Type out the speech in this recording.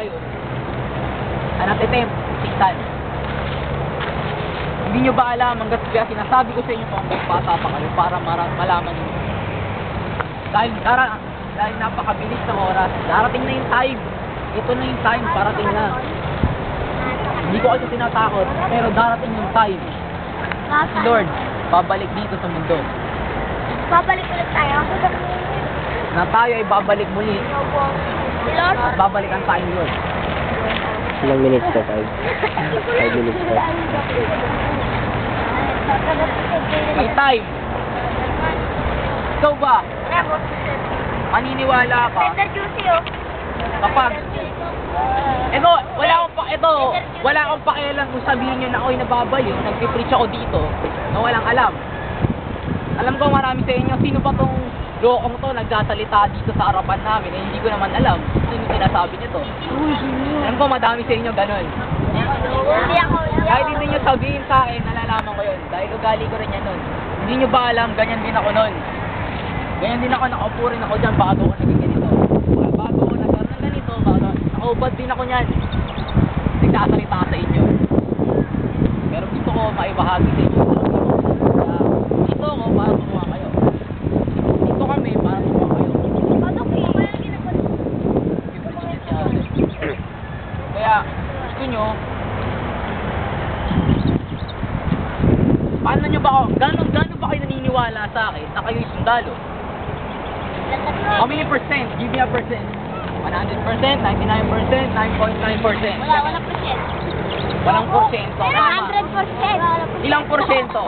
kayo. Anatitem, sitan. Hindi nyo ba alam, hanggat kaya sinasabi ko sa inyo kung bata pa kayo para malaman nyo. Dahil napakabilis ng oras, darating na yung time. Ito na yung time, parating na. Hindi ko kasi tinatakot, pero darating yung time. Si Lord, babalik dito sa mundo. Babalik ulit tayo. Na tayo ay babalik muli. Si Lord. At babalikan tayo ni Lord. Ilang minutes pa? 5 minutes pa. May time. Ikaw ba? Maniniwala ka Tender juicy, oh. kapag wala akong pakialam kung sabihin nyo na ako'y nababaliw, nagpipreach ako dito na walang alam. Alam ko marami sa inyo, sino ba tong lokong to nagsasalita dito sa harapan namin eh, hindi ko naman alam sino sinasabi nito. Alam ko madami sa inyo ganun. Hindi ako. Kahit hindi nyo sabihin sa akin, nalalaman ko yun. Dahil ugali ko rin yan nun. Hindi nyo ba alam, ganyan din ako nun. Ganyan din ako, nakaupo rin ako dyan bago ako naging ganito. Bago ako nagkaroon ng ganito, nakaubad din ako nyan. Nagsasalita sa inyo. Pero gusto ko maibahagi sa inyo. Dito ako para tumawa kayo. Dito kami para tumawa kayo. Kaya, gusto nyo, paano nyo ba ako, gano'n ba kayo naniniwala sa akin na kayo'y sundalo? How many percent? Give me a percent. 100%, 99%, 9.9%. Walang percent. Walang porsyento. Pero 100%. Ilang porsyento?